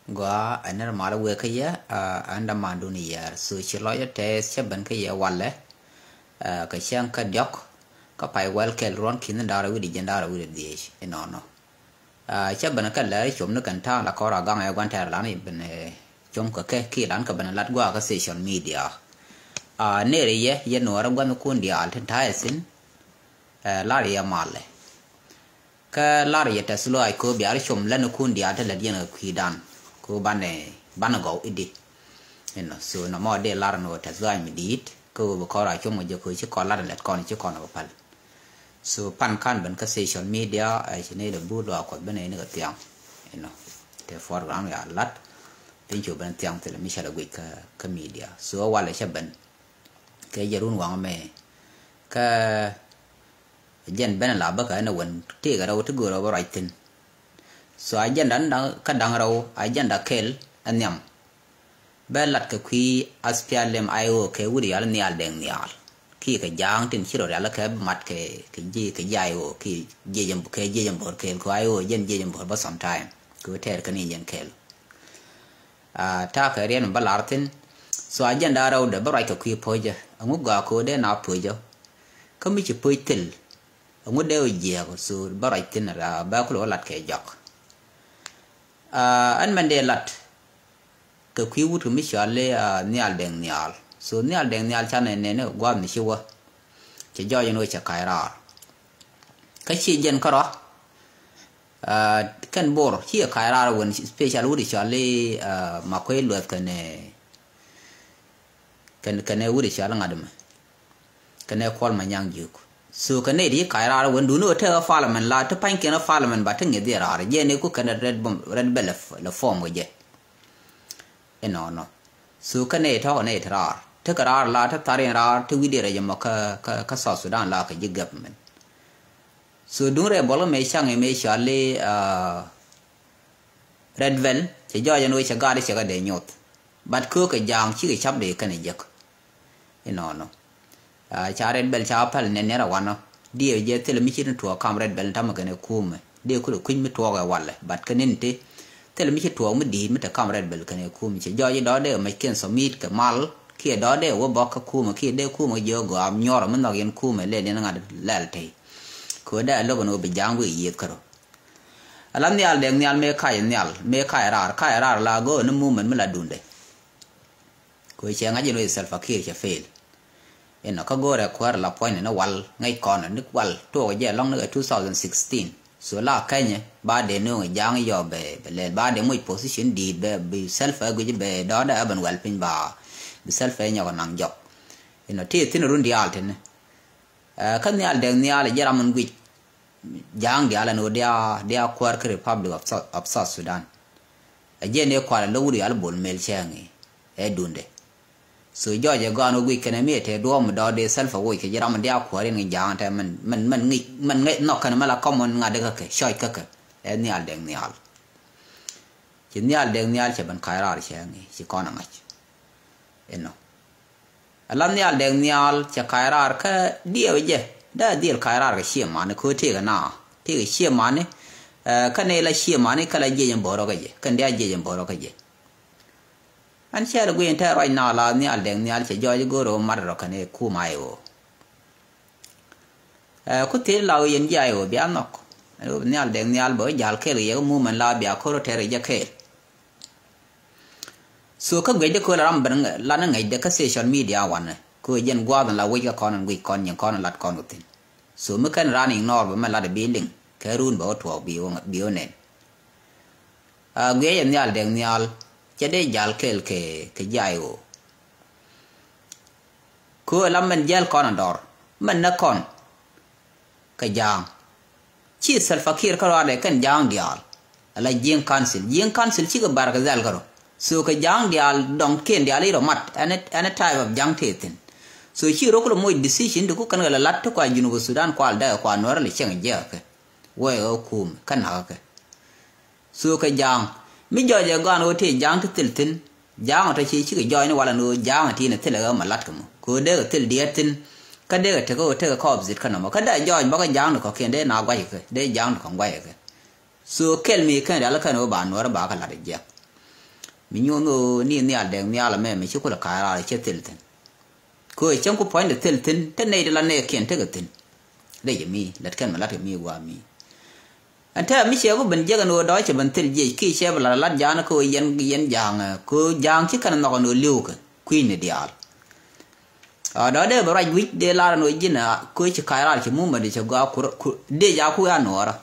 gua anar mala we kaya anda manduni yar su chiloya te seban kaya wale ka siang ka diok ka pai wel kel ron kin dara wi di jandara wi di enono seban ka la chom no kan ta la kora gang e gwan ter lan ben chom ka ke ki lan ka ban lat gwa ka social media ne re ye no ra gwan ku ndi al ten ta sin la re ya male ka la re ta slo ai ko bi ar chom lan ku ndi al ta la dien ku dan ko bane go idi so no mo de lar no ta zai mi dit ko ko ra chung mo je ko chi ko lar let kon chi kon pal so pan kan ban ka social media ai ne de bu do ko bane ne ga tiang te foreground ya lat tin chu ban tiang te mi sha da wi ka media so wala sha ban ke yarun wang me ka jen ban la ba ka na won te ga ro tu go ro right tin so ajan dan kadang raw ajan da kel anyam belat ka kwi aspialem ayo ke wuri al nial deng nial ki ka jang tin chiro ala ka mat ke ji ke jayo ki jejem bor kel ko ayo jen jejem bor ba sometime ko ter kan yen kel ta ka rien balartin so ajan da raw da barai ka kwi poje angu ga ko de na poje kami chi poitel angu de o je ko so barai tin ra ba ko lat ke jak an mande lat ka kwi wut mi shale nial deng nial so nial deng nial chane ne ne gwa mi shiwa che jo yo no cha kaira ka chi jen karo kan bor chi kaira won special wut shale ma ko lut kan wut shale ngadam kan kol ma nyang juk so kan di kaira won du no te parliament la te pan ken parliament ba te nge di ra je ne ku kan red bell la form je no so kan ne to ne tra te kara la te tare ra te wi de re ma ka South Sudan la ka ji government so du re bolo me chang me chale red bell che jo ya no che ga de nyot bat ko ka jang chi ke chap de kan je no cha red bell cha pal ne ra wano die je tele mi chitin to kam red bell tam gane kume de ku kun mi to ga walle bat kanin te tele mi chit to mi di mi ta kam red bell kane kume che jo do de ma ken so mit ka mal ki do de wo bok ka kume ki de kume jo go am nyoro mi no yen kume le ne ngad lalte ko da lo no be jangu yi karo alam ni al de ni al me kai rar la go no movement mi la dunde ko che ngaji no self fakir che fail eno ka gore kwar la point na wal ngai kon ni wal to je long na 2016 so la kanye ba de no jang yo be le ba de mo position di be self go je be do da ban wal pin ba be self nya ko nang job eno ti tin rundi alten kan ni al de ni al jara mun gui jang di ala no dia kwar ke Republic of South Sudan je ne kwar lo wuri al bol mel changi e dunde so joje gano wi kene mete do mo do de self wo ke jara mo dia ko ren jang ta man ngi no kan mala common ngade ka ke shoy ka ke e ni al deng ni al ci ni al deng ni al che ban khairar che ngi ci kona ngach eno alam ni al deng ni al che khairar ka dia je da dir khairar ka shi ma ne ko te ga na te ga shi ma ne ka ne la shi ma ne kala je jen boro ga je kan dia je jen boro ga je an share go enta right now la ni al deng ni al che joje go ro mar ro kane ku mai o ku te la yen jai o bia nok ni al deng ni al bo jal ke ye mu man la bia ko ro tere je ke so ka ge de ko la ram ban la na ngai de ka social media wan ko yen gwa la wi ka kon yen kon lat kon utin so mu kan running nor ba ma la de building ke run bo to bi o ne ge yen ni al deng ni al de jal kel ke jayo ko lam men jal kon dor men na kon ka jang chi sal fakir ka wade kan jang dial ala jing council chi ga barka zal garo so ka jang dial don ken dial ro mat an type of jang tetin so chi ro ko mo decision de ko kan la lat ko Junubu Sudan ko alda ko anwar le cheng je ka we o kum kan ha ka so ka jang mi joje gan o te jang tiltin jang ta chi ga joine wala no jang ti ne tele ma lat ko de til dietin ka de te ko obzit kana ma ka da joj ba ka jang ko kende na gwa ke de jang ko gwa ke so kel mi kan dal kan o ba no ba ka la de mình nhung nó ni al đèn ni al mẹ mình chỉ có là cái là chết tiền tiền cô chẳng có point để tiền thế này là này kiện thế cái tiền đây là mi lật cái mà lật mi qua mi anh thấy mi xem có bình giờ cái nó đó chỉ bình tiền gì khi xem là lật giá nó cô yên giang cô giang chỉ cần nó nó liu cái queen này dial đó đây bảo anh biết đây là nó gì nè cô chỉ cái là chỉ muốn mà để cho gạo để giá cô ăn nó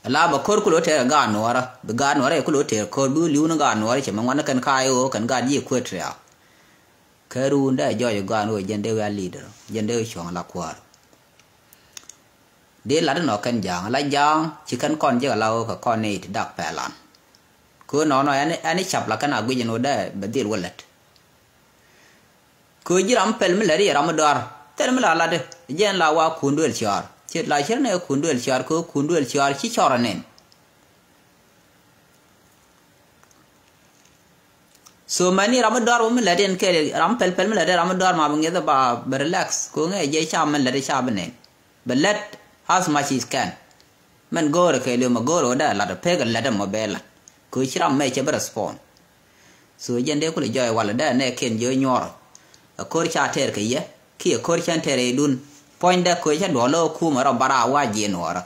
la ba kor kulo te ga nora be ga nora kulo te kor bu liu na ga nora che man kan kai o kan ga ji ko tre karu nda jo yo ga no jende wa leader jende chong la kwar de la no kan jang la jang chi kan kon je la o ka kon ni dak pa lan ko no no ani chap la kan agu je no da be dir wallet ko ji ram pel mi la ri ram dar tel mi la de jen la wa kundul char chết lại chết này cuốn đuôi char có cuốn đuôi char chỉ cho ra nên so many ramadar mình lại đến cái ram pel mình lại ramadar mà bằng cái đó bà relax có nghe dễ chạm mình lại chạm bên này but let as much as can mình go rồi cái liệu mà go rồi đó là được peg lại mà bela cứ chỉ ram mấy chỉ bị respond so dân đấy có lẽ do là đó này khen dưới nhor có cha thế cái gì khi có cha thế đun point da ko cha do lo ku mara bara wa je nora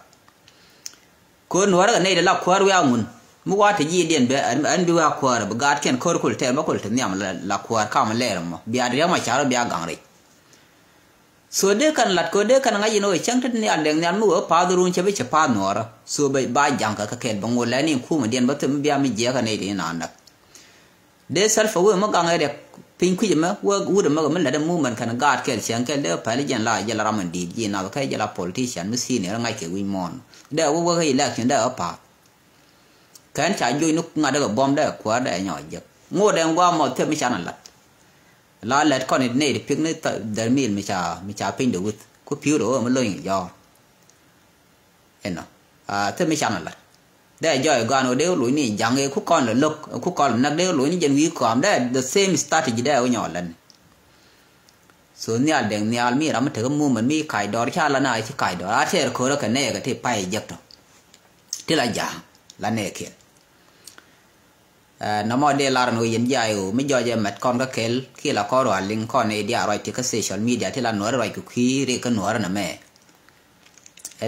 ko nora ne da la kwar wa mun mu wa ta ji den be an bi wa kwar ba gat ken kor kul te ba kul te nyam la kwar ka ma le mo bi adriya ma charo bi agangre so de kan lat ko de kan ngaji no chang tet ni andeng nyan mu pa durun che be che pa nora so ba jang ka ken ba ngol la ni ku ma den ba te bi am je ka ne de na ndak de self we mo gangai de pin ku jema wa wuda ma man da mu man kan gat kel siang kel de pa le jan la jala raman di ji na ka jala politician mu sini ra ngai ke wi mon da wo ga election da pa kan cha joy nu nga da bom da kwa da nyo je ngo da ngwa mo the mi chan la let kon ne de pik ne da mil mi cha pin de wut ku piu ro ma lo yin yo eno the mi chan laได้ย่อยกันว่าเดี๋ยวลุยนี่ยังไงคุกก้อนหรือลกคุกก้อนนักเดี๋ยวลุยนี่ยังวิเคราะห์ได้ the same strategy ได้เอาหย่อนเลยส่วนเนี่ยเด็กเนี่ยมีเราไม่ถือมือมันมีไข่ดอชาละนายที่ไข่ดออาเทียร์โคแล้วกันแน่กันที่ไปยักษ์ที่ละอย่างละแน่เขียนน้ำมันเดลาร์หนูยันใหญ่ไม่ย่อยจะมัดก้อนก็เคิลที่ละก้อนว่าลิงก้อนในเดียร์อะไรที่ก็โซเชียลมีเดียที่ละหนูอะไรก็ขี้เรียกกันหนูอะไรนะแม่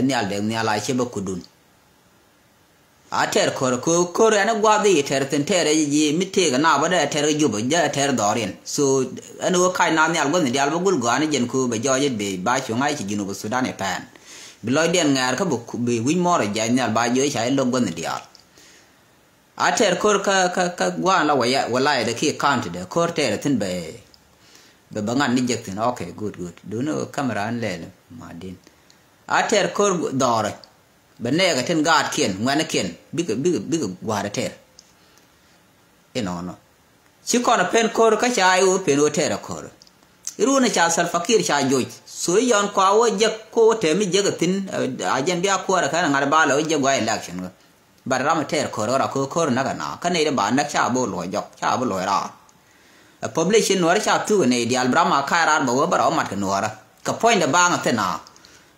เนี่ยเด็กเนี่ยลายเชื่อบุกดุนater kor ana gwadi ter ten tere ji mitega na bada ter jubo ja ter dorin so anu kai na nyal gon dial bugul go ani jen ku be joje be ba chungai ci jinu Sudan e pan biloy den ngar ka bu be wi moro ja nyal ba joy chai lo gon dial ater kor ka gwa la wala de ki count de kor ter ten be bangan ni jek ten okay good do no camera an le madin ater kor dore benne ga ten gad kien ngwana kien big gwada ter no ci kono pen kor ka cha yu pen o ter kor iru na cha sal fakir cha joj so yon kwa wo je ko te mi je ga tin ajen biya ko ra kana ngara bala o je gwa election bar ram ter kor ora ko na ga na ka ne de ba na cha bo lo jok cha bo lo ra population no ra cha tu ne di al brama ka ra bo ba ro mat ka no ra ka point da ba nga na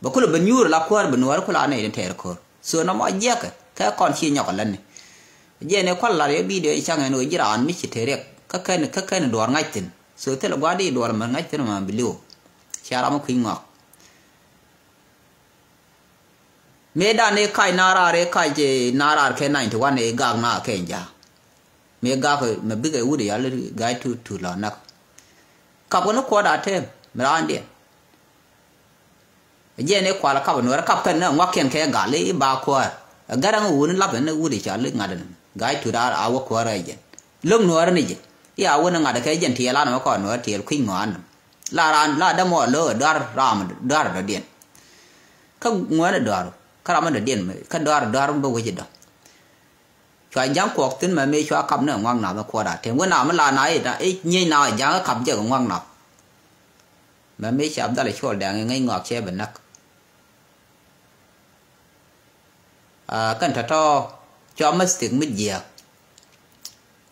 ba kula banyur la kwar banwar kula ne den ter ko so na ma je ka kon chi nyok lan ne je ne kwal la ye bi de chang no jiran mi chi tere ka kan dor ngai tin so te la gwa di dor ma ngai tin ma biliu chara ma khing ngok me da ne kai nara re kai je nara ke 91 ne ga na ke ja me ga ko me bi ga wudi ya le ga tu la nak ka ko no ko da te mra ande je ne kwa la ka no ra ka kan na ngwa ken ke ga le ba kwa ga ra ngu la ben u de cha le nga den ga tu da a wa kwa ra je lum no ra ni je ya wa na nga da ke jen ti la na ko no ti khing ngan la ran la da mo lo dar ram dar da den ka ngwa na dar ka ram da den ka dar ba we je da chwa jang ko tin ma me chwa kap na ngwang na ma kwa da te wa na ma la na e da e nyi na jang kap je ngwang na ma me cha da le chol da ngai ngok che ben nak kan ta to cho mastic mid year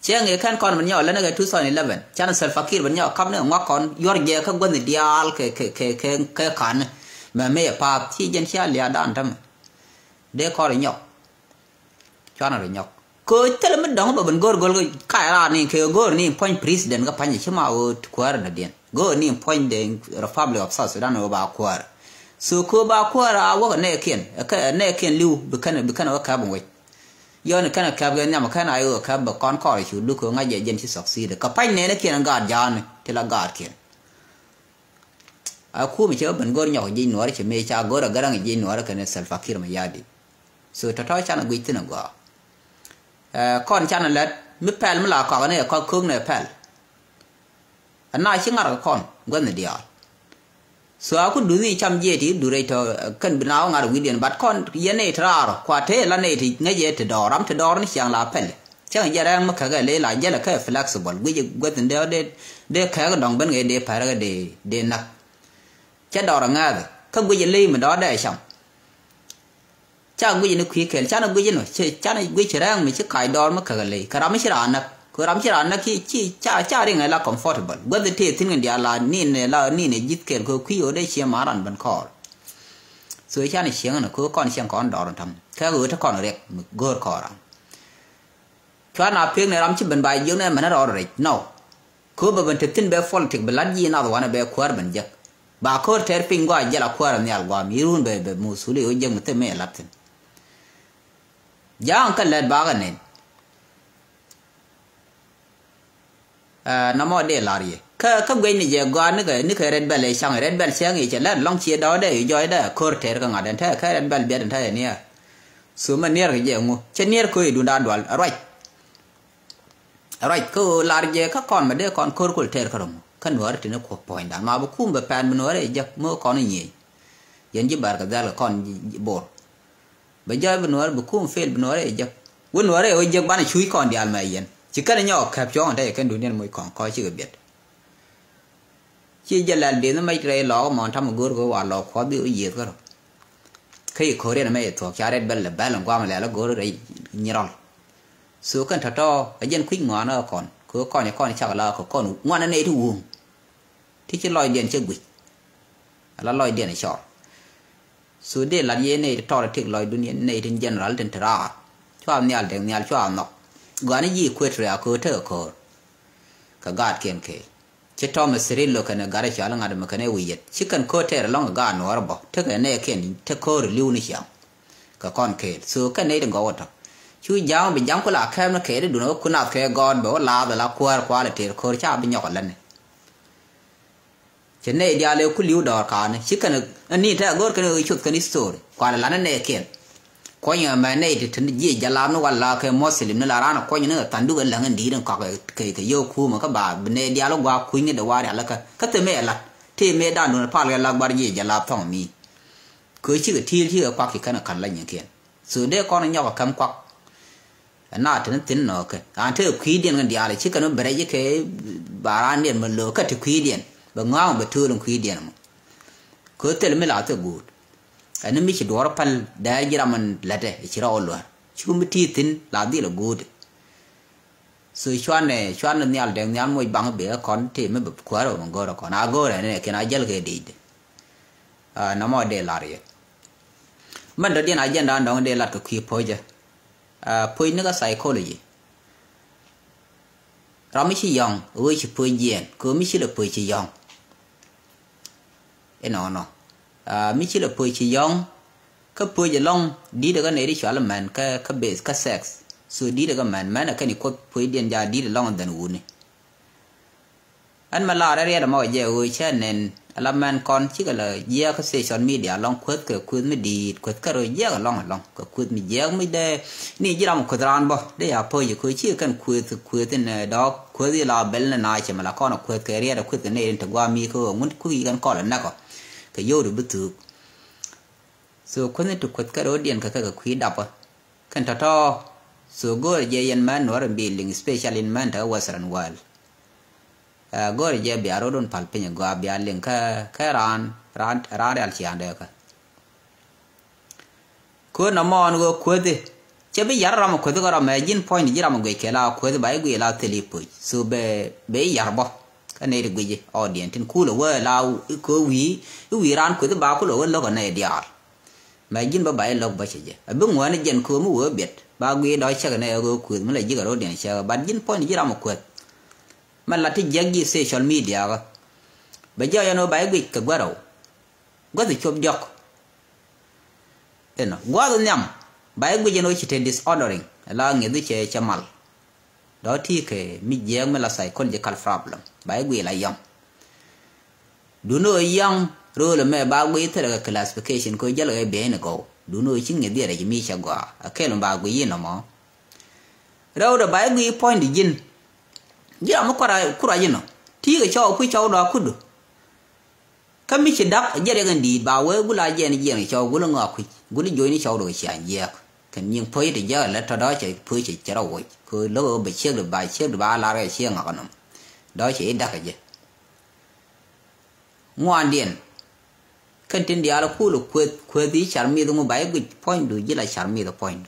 che nge kan kon man yo la na ga 2011 chan sal fakir ban yo kam ne ngwa kon yor je ka gon dial ke kan ma me pa chi jen cha lia dan tam de ko re nyok cho na re nyok ko tele me dong ba ben gor gol ka ra ni ke gor ni point president ga panye chima o kwar na den go ni point the Republic of South Sudan o ba kwar so ko ba kwar a wo ne ken liu bekana wa ka bon we yon kana ka ga nyama kana ayo ka ba kon ko chu du ko nga je jen ci succeed ka panye ne ken ga jan te la ga ken a ku mi che ben gor nyo ji no che me cha gor ga rang ji no ra kana Salva Kiir ma yadi so ta ta cha na gwi tin go con chăn là mít pel mới là có này có cương này pel anh nói chứ ngắt con gần là điều số aku đuổi đi chăm gì thì đuổi thôi cần bên nào ngắt được điện bắt con cái này thà rồi qua thế là này thì ngay giờ thì đỏ lắm thì đỏ nó chẳng là pel chẳng giờ đang mà cái lấy lại giờ là cái flexible bây giờ quyết định để cái đồng bên cái để phải cái để nặng chắc đỏ là ngay rồi không bây giờ lấy mà đó để xong cha gui ni khui kel cha na gui no cha na gui chirang mi chikai dor ma kagale karam chirana kuram chirana ki cha ri ngai la comfortable god the te tin ndia la ni ne jit kel ko khui o de che maran ban kor so cha ni siang na ko kon siang kon dor tham ka go ta kon rek gor kora cha na pek ne ram chi ban bai yung ne man ro re no ko ba ban te tin be politic balad yi na wana be kwar ban jak ba ko ter ping go jela kwar ne al go mi run be musuli o jeng te me latin Yang kan led bagan ni, namo de lari. Ka gue ni je gua ni ke red bell siang ni je led long cie dah de joy dah korter ka ngadan tha ka red bell biar tha ni ya. Suma nier ke je ngu, nier ko idu dan dwal right ko lari je ka kon ma de kon kor ter ka rom. Kan war tin ko point dan ma bu kum be pan men ware je mo kon ni. Yen ji bar ka dal kon bor. Bây giờ bên ngoài bukum fail bên ngoài giờ bên ngoài rồi giờ bán chui con đi ăn mày yên chỉ cần nhau kẹp cho anh đây cái đối nhân mới còn coi chưa biết chỉ giờ là đến nó mấy cái lò mà thằng một gối vào lò khó bị gì cơ rồi khi khối này mấy thuộc cha red bell là bell làm qua mà lại nó gối rồi như rồi số cần thật to cái dân khuyết ngoan nó còn cứ con chắc là con ngoan nó này thu uống thì chỉ lòi điện chưa bị là lòi điện này chọn số đề là gì này to là thiệt lòi dunia này trên general trên thra cho anh nhal cho anh nọ gọi nó gì quét rồi cô thở cô cả gạt kiên kề chỉ to mà seri lo cái này gạt cho anh ngadam cái này uy chỉ cần cô thở long gạt nó ra bỏ thế cái này kiên thế cô rồi lưu này chẳng cả con kề số cái này đừng có vậy chú giáo bị giáo có là khem nó kề để đủ nó cũng nào kề gòn bảo là qua là thiệt cô cha bị nhọc lần này cho nên dia leo ku liu dor ka ne chikan ani ta gor kan chut kan story kwa la ne ken ko nya ma ne ti tin ji jala no wala ke muslim ne la ran ko nya ne tandu gan la ngan di den ka ke yo ku ma ka ba ne dia lo gwa ku ni de wa la ka te me la te me da no pa la bar ji jala thong mi ku chi ti kwa ki kan kan la nya ken su de ko ne nya ka kam kwa na tin no ke an te ku den gan dia le chikan no bre ji ke baran den ma lo ka ti ku den bằng ngang bật thư đồng khí điện mà cứ tới mới là tới good anh mới chỉ đổ pal đại gì mình là thế chỉ ra luôn chú mới thi tin là đi là good sự choan này nhà đèn nhà môi bằng bể con thì mới bật quá rồi bằng gọi là con ago này cái này cái đi nó mà để lại mình đầu tiên ai đang đóng để lại cái khí phơi chứ phơi nó có psychology rồi mới chỉ dùng với chỉ phơi gì cứ mới chỉ là phơi chỉ dùng no mi chỉ là phơi chỉ dùng cái phơi chỉ long đi được cái này đi chọn là mình cái base cái sex so đi được cái mình là cái này có phơi điện ra đi được long đàn u này anh mà là ra mà giờ rồi chứ nên là mình còn chỉ là giờ cái social media long quét cái quét mới đi quét cái rồi giờ cái long cái quét mới giờ mới để ni chỉ làm quét ran bo để à phơi cái chỉ cần quét này đó quét gì là bel này này chỉ mà là con quét cái ra quét cái này thì qua mi có muốn quét cái con là nako cái vô được bứt thử so quét này tụt quét cái rồi điện cái quét đập cái thằng to so go giờ yên man nó là building special in man ở Western World gore je bi aro don palpenya go abi alen ka ran al chiande ka ko na mon go kwede che bi yarra mo kwede go ma jin point jira mo go kela kwede bai go la telipo so be yarbo ka ne ri guje audience tin kulo wa la ko wi ran kwede ba ko lo lo ko ne diar ma jin ba bai lo ba che je abi ngwa ne jen ko mu wo bet ba gwe do che ne go ku me le ji ga ro den che ba jin point ji ra mo ku man la ti jagi social media ga ba ja ya no ba gwe ka gwa ro gwa ti chop jok eno gwa do nyam ba gwe je no chi te disordering la nge du che chamal đó thì cái mi giang mà là psychological problem bài quỳ là yong đủ nơi yong rồi là mẹ ba quỳ thế là classification coi giờ là cái bé này cô đủ nơi chính người đi là mi chả qua cái lòng ba quỳ nó mà rồi là bài quỳ point đi in giờ mà qua gì nó thì cái cháu đó cứ được cái mi chỉ đáp giờ là cái đi ba quỳ bù la giờ này cháu bù la ngọc bù la join cháu được chả nhẹ cái nhưng phơi thì giờ là đó chỉ phơi chỉ chả rồi cứ lỡ bị chiếc được bài chiếc được ba la cái chiếc ngọc nó đó chỉ đắc cái gì ngoan điện cái tin dia là khu lục quê tí chả mi đâu mà bài cái point được chỉ là chả mi được point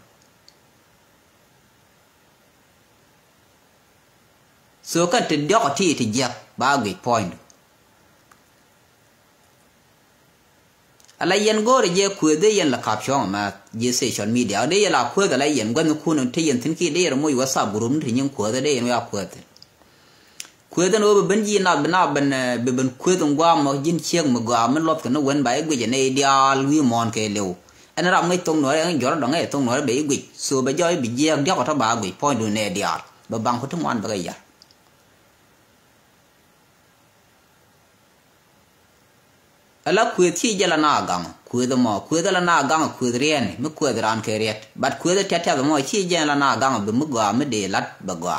số cái tin đó thì giờ ba cái point alai yan gore je ku de yan la caption ma je social media de ya la ku da lai yan gwan ku no te yan tin ki de ro mo whatsapp group tin yan ku da de yan ya ku da no ben ji na ben be ben ku da ngwa mo jin chieng mo gwa men lop ka no wen bai gwe je ne dia lui mon ke lew an ra ngai tong no an jor do ngai tong no be gwe so be joy bi je dio ka ba gwe point do ne dia ba bang ko tum wan ba ga ya ala ku thi jala na gang ku da mo ku da la na gang ku rien me ku da ran ke riet bat ku da tata mo chi jala na gang be mu gwa me de lat ba gwa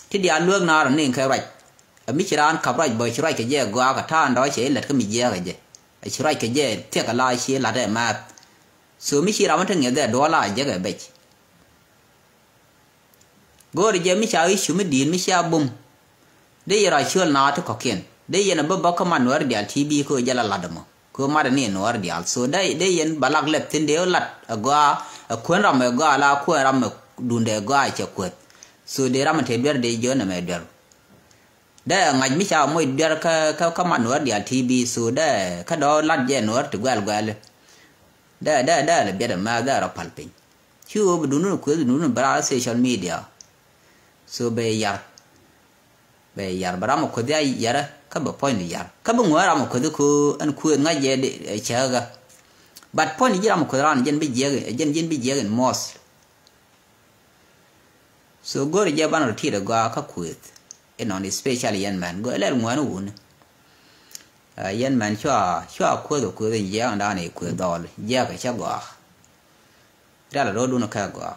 ti dia luok na ran ning ke raj mi chiran ka raj bo chirai ke je gwa ka tan do che let ka mi je ga je chirai ke je te ka la chi la de ma so mi chira man nge de do la je ga be gori je mi cha wi shu mi din mi sha bum de yara chul na to ko ken de yen ba ka man war dial tv ko jala ladamo ko ma ne no war dial so de yen balak lep tin de lat agwa ko ram ga la ko ram dunde ga che ko so de ram te ber de jo na me der de ngaj mi cha moy der ka man war dial tv so de ka do lat je no to gal de le be de ma da ra palpin chu bu dunu ko dunu bra social media so be yar bara mo ko dia yara ka ba point yar ka bu ngora mo ko ku an ku nga je de chaga but point jira mo ko ran jen bi je mos so go je ban ro ti da ga ka ku en on especially yan man go le ngwa no un yan man chwa ko do ku de je an da ne ku do le je ka cha go ra la ro du no ka go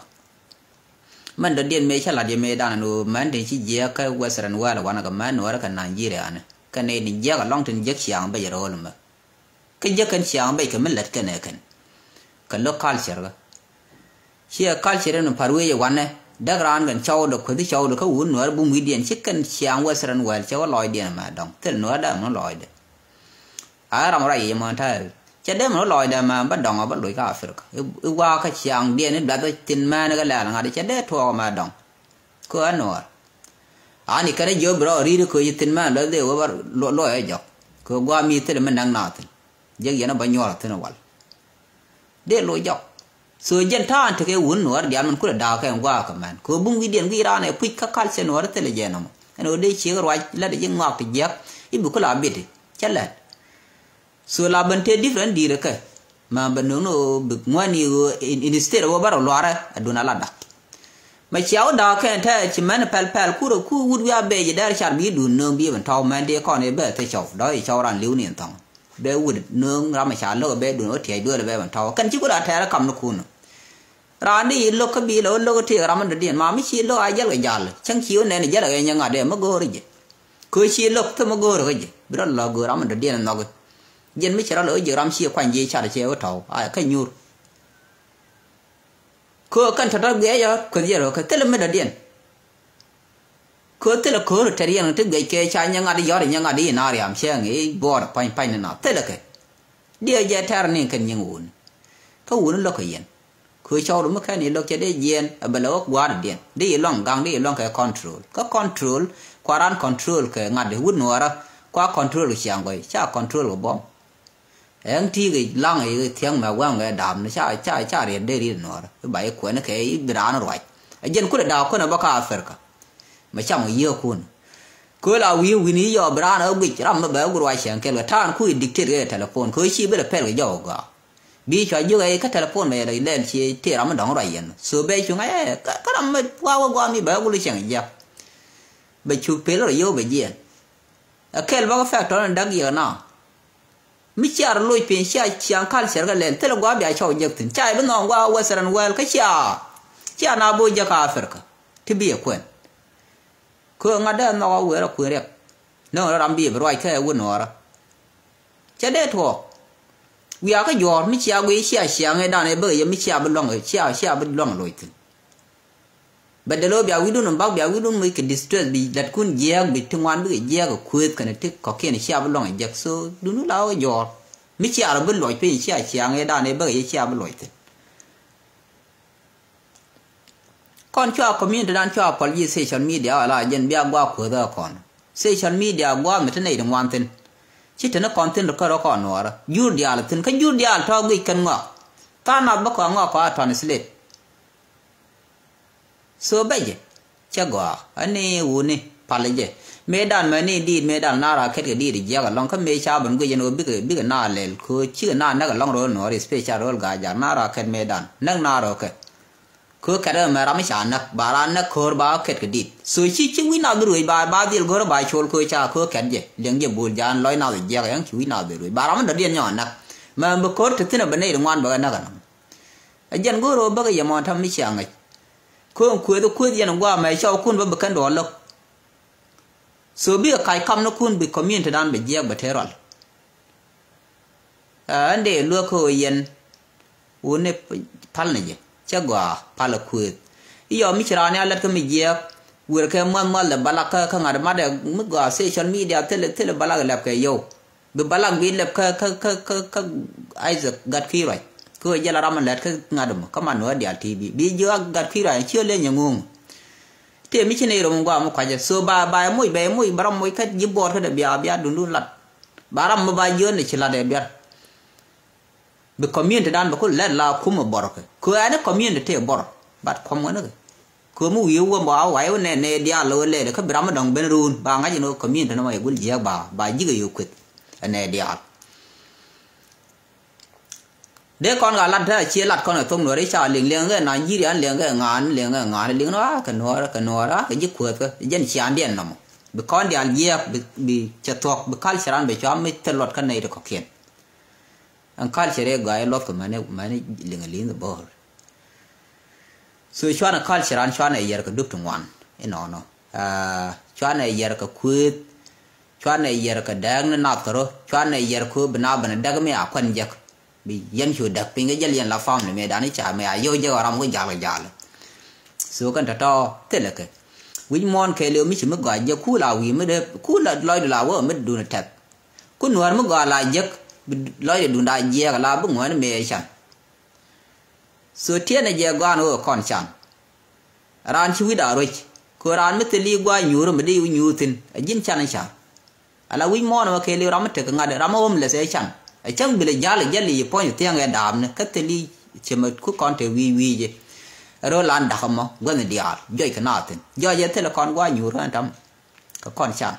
man do dien me chala de me dana no man de chi je ka western wala wana ka man wala ka Nigeria ne ka ne ni je ka long tin je chiang ba yaro ma ka je kan chiang ba ka millet ka ne kan ka local culture ga chi culture no parwe ye wana da gran gan chaw do ko di chaw do ka un no bu mi dien chi kan chiang western wala chaw loy dien ma dong tel no da no loy de a ram ra ye ma ta cha de no loy da ma ba dong ba loy ka Africa wa ka chiang dien ni da tin ma ne ga la nga de cha de to ma dong ko anor ani kare jo bro ri ko yitin ma la de wa lo e jo ko gwa mi te men nang na te je yana ba nyor te no wal de lo jo so jen ta ante ke un no ar dial man ku da ka ngwa ka man ko bung wi den wi ra ne pu ka kal se no te le je no no de chi ro la de je ngwa te je ibu ko la bi te cha la so la ban te different di re ka ma ban no bu ngwani instead wa baro lo ara aduna la da ma chiao da ka ta chi man pal ku wud ya be je dar char bi du no bi ban taw man de ko ne be te chau do i chau ran liu ni tong be wud no ra ma cha lo be du no te do le be ban taw kan chi ko da ta ra kam no ku no ra ni lo ka bi lo ko te ra man de ma mi chi lo a jal ga jal chang chiu ne ne jal ga nya nga de ma go ri je ko chi lo to ma go ro je bro lo go ra man de no go jen mi chara lo je ram chi kwan je cha che o taw a ka nyur ko kan ta ge ya ko je ro ka tele me da dien ko tele ko ta rian te ge ke cha nya nga di yo nya nga di na ri am che ngi bo pa na tele ke dia je tar ni kan nyung un ka un lo ka yen ko cho lo ma ka ni lo ke de yen a ba lo wa dien di long gang di long ka control kwaran control ke nga de wun no ra kwa control chiang go cha control bo em thi cái lăng ấy thiêng mà quăng cái đàm nó cha riêng đây đi nó bài của nó cái bira nó rồi dân cũng đào con nó bác Africa mà chẳng nhiều con cứ là wini yo bira nó bị làm mà béo rồi chẳng cái là thằng cứ dictate cái telephone cứ chỉ biết là phải cái giàu cả bị cho như cái telephone này lại lên chỉ thì làm nó rồi yên số bây chúng ấy cái làm mà qua mi béo rồi chẳng gì bây chú phải rồi yo bây giờ cái là cái factor nó đang gì nào mi chia lôi pin chia chiang khal ser ga len tele gwa bia chaw jek tin chai bno gwa western well ka chia na bo je ka africa ti bi kwen ko ngada no we ra ku rek no ram bi roi ka wo no ra cha de to wi a ka yor mi chia gwe chia ngai da ne be ye mi chia bu long chia bu long loi tin badalo bia wi dun ba bia wi dun mi ke distress bi dat kun je bi tungwan bi je ko kwet kana tik ko ken chia bu long je so dunu lawo yor mi chia ra bu loi pe chia ngai da ne be ye chia bu loi tin kon cho community dan cho police social media la jen bia gwa ko da kon social media gwa mi tane dum wan tin chi tane content ko ro ko no ra yur dia la tin ka yur dia to gwi kan ngo ta na ba ko ngo ko translate so beje chagwa ani woni paleje medan mani di medan nara ket ke di ja ga long ka me cha ban gu yen bi na lel ko chi na ga long ro no ri special role ga ja nara ket medan nang naro ke ko ka ma ram cha nak baran nak khor ba ket ke di so chi wi na du ba dil gor ba chol ko cha ko ket je leng je bul jan loi na je ga yang chi wi na du ba ram da dien nyon nak ma ba ko te tin ba nei ngwan ba na ga ajan goro ba ga yamon tham mi cha ngai ko ku yen gwa mai chau kun ba kan do lok so bi kai kam no kun bi community dan be je ba terol ande lo ko yen une pal ne je chagwa pal ku iyo mi chira ne alat ko mi je wer ke mal balaka ka ngad ma de mu ga social media tele balaga lab ke yo be balag bi lab ka Isaac gat ki right ko jela raman let ka ngadum ka man wa dia tv bi jo gat ki right chio le nyangung te mi chine ro ngwa mo kwaje so ba muy baram muy ka jibor ka de bia dundun lat baram mo ba yo ne chila de bia be community dan ba ko let la kuma bor ko ana community te bor bat kom ngana ko mu wi wo ba wa ne dia lo le ka bram dong ben run ba nga no community no mai gul je ba jiga yo kwet ne dia để con gà lăn thế chia lặt con ở tông nó đấy chả liền cái này gì đấy liền cái ngán nó cái nó đó cái giấc quật cái dân chán điện nằm bị con đi ăn bị chặt thuộc bị khai chán bị cho mấy tên lọt cái này được có kiện anh khai chán cái lọt của mình liền bờ so cho anh khai chán cho này giờ cái đúc trong ngoan nó cho này giờ cái quật cho này giờ cái đang nó nát rồi cho này giờ cái bên nào bên đang cái mấy quan giặc bị dân chủ đặc biệt cái dân liên là phong này mẹ đã nói chả mẹ ai vô giờ làm cái giả số con to thế là cái quý môn cái liệu mới chỉ mới gọi giờ khu là quý mới được khu là lôi được là vợ mới đủ thật khu nuôi mới gọi là giấc lôi được đủ đại giờ là bức ngoại nó mẹ chẳng số thiên này giờ qua nó còn chẳng ran chui đã rồi cô ran mới tự li qua nhiều rồi mới đi nhiều tin dân chẳng chẳng là quý môn mà cái liệu làm mất cái ngã làm ôm là sẽ chẳng chẳng bị jali point tiang ga dam ne kateli chema ku kon te wi je ro lan da khamo gwan dia joy kana ten jo je tele kon gwa nyu ran tam ka kon chan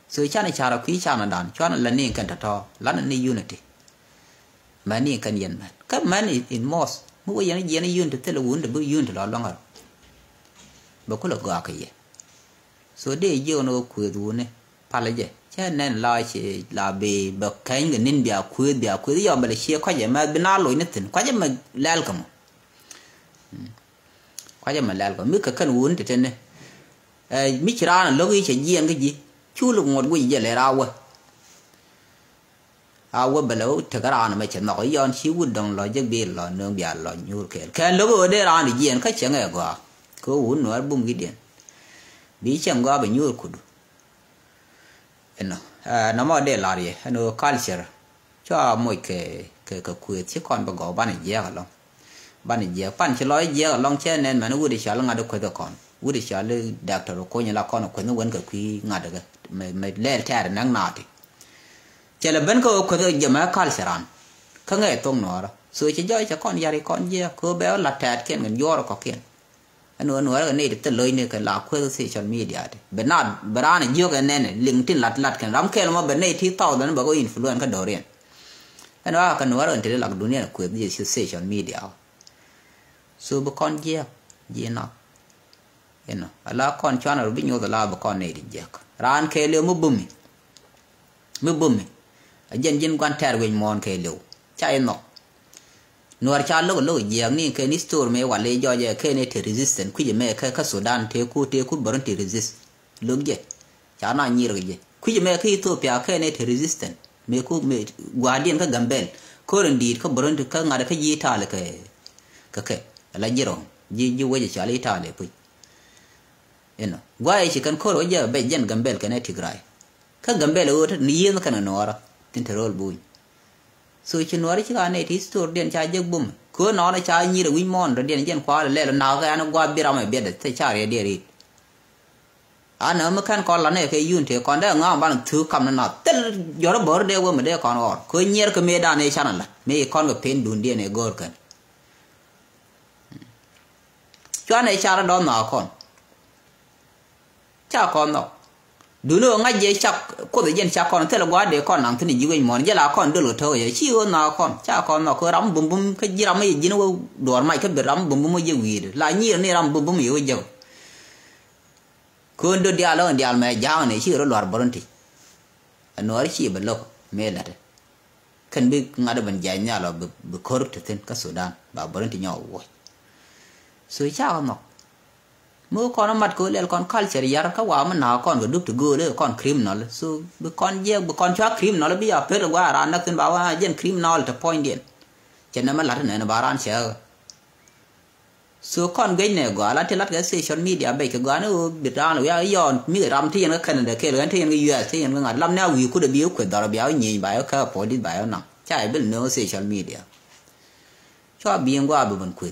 so chan ne chara ki chan dan chan la ni kan ta to lan ni unity mani kan yen man ka mani in mos mu yen unity tele wun de bu unity lo long ba ko lo ga ka ye so de yo no ku du ne pala je nên lo chỉ là bị bậc cái người nên bịa khuyết giờ mà chia quá vậy mà bên nào lối nhất quá vậy mà lal cầm quá vậy mà lal cầm mấy cái cần uống thì trên này mấy ra là lúc ấy chỉ riêng cái gì chú lục một cái gì lại rau quá lâu thật ra là mấy chuyện nói do xíu quên đồng lo chắc biết lo nương bịa lo nhiều cái lúc ở đây ra thì riêng cái chuyện này quá cứ uống nữa bung cái điện bí chẳng qua bao nhiêu cục nó mà để lại nó culture cho mỗi cái quê chứ còn bao gồm ban này dễ ban chỉ nói dễ long che nên mà nó vừa đi xả là được quê được còn vừa đi xả là doctor coi như là con nó quê nó vẫn cái quê ngã được mày lên theo năng nọ thì chela ben ko ko jama cultural ka ngai tong nora so che joy cha kon yari kon je ko be la tat ken ngan yor ko ken anu ga ne de loy ne ka la ko social media de benad barana jo ga ne link tin lat kan ram kel ma ben ne ti taw dan ba ko influence ka dorian anu ka nuara ante la dunia ko de social media so ba kon je na ala kon chana ru binyo da la ba kon ne di je ran ke le mu bumi jen gwan ter wen mon ke le cha no nuar cha lo je ni ke ni store me wale jo je ke ne te resistant ku je me ka Sudan te ku baron te resist lo je cha na nyir je ku je me ke Ethiopia ke ne te resistant me ku me guardian ka gambel ko rendi ka baron te ka ngada ka yi ta le ke la jiro ji we cha le ta le pu gwa shi kan ko je be jen gambel ke ne Tigray ka gambel o ni yin kan nora tin terol bu so chi nora chi ka ne ti store den cha je bum ko no na cha ni wi mon do den jen kwa le na ga na gwa bi ra me be de te cha re de ri ana ma kan ko la ne ke yun te kon da nga ban thu kam na tel yo ro bor de wo me de kon or ko nyer ko me da ne cha na me kon ko pen dun de ne gor kan cho ne cha ra do na kon cha kon no duno nga je chak ko de jen cha kon te la gwa de kon nang tini jiwe mon je la kon de lo to ye chi o na kon cha kon no ko ram bum bum ka jira mai jino dor mai ka be ram bum bum je wi la ni ne ram bum bum yo je ko ndo dia lo dia me ja ne chi ro lor boronti no ri chi be lo me la de kan bi nga de ban ja nya lo be corrupt ten ka Sudan ba boronti nya wo so cha no mưa con mặt cô lên con culture yar ka wa man na con go duk to go le con criminal so be con je be con chwa criminal bi a pe wa ran nak tin ba wa jen criminal to point den chen na ma lat ne na baran che so con gai ne go ala te lat ga social media be ke go no bi ran ya yon mi ram ti en ka ne ke ran ti en ga ti en ga lam na wi ku de bi ku da bi a ni ba ka po di ba na cha be no social media chwa bi ngwa bu ban ku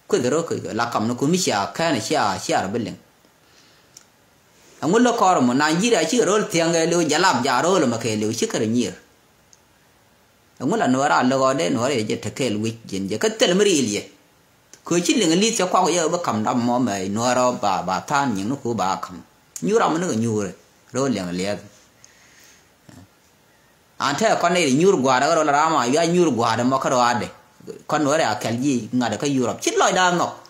ko de ro ko la kam no ko mi sha ka ne sha beleng angul lo kor mo Nigeria chi ro tiang ga lo jalab ja ro lo ma ke lo chi ka nyir angul la no ra lo go de no re je te ke wi jin je ka tel mri ye ko chi le ngali cha kwa ko ye ba kam dam mo me no ro ba tan yin no ko ba kam nyu ra mo no nyu ro le le ante ko ne nyu gwa da ro la ma ya nyu gwa da mo ka ro ade con nói là cái gì ngài được cái Europe chết loại đam ngọc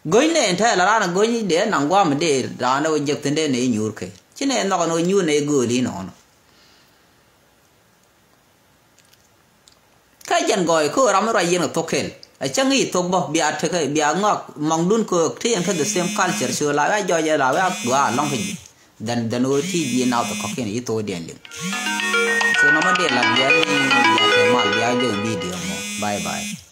gối này thế là ra là gối để nằm qua mình để ra nó giật tên đây này nhiều cái chứ này nó còn nhiều này gửi đi nó cái chân gọi cứ làm ra yên là tốt hơn chẳng nghĩ tốt bao bia thế cái bia ngọc mong đun cuộc thì anh thấy the same culture xưa lại cái do là cái quả long hình dan ôi thì gì nào તો có cái này tôi điền liền so nó mà để làm bia thì mal bia dừng video bye bye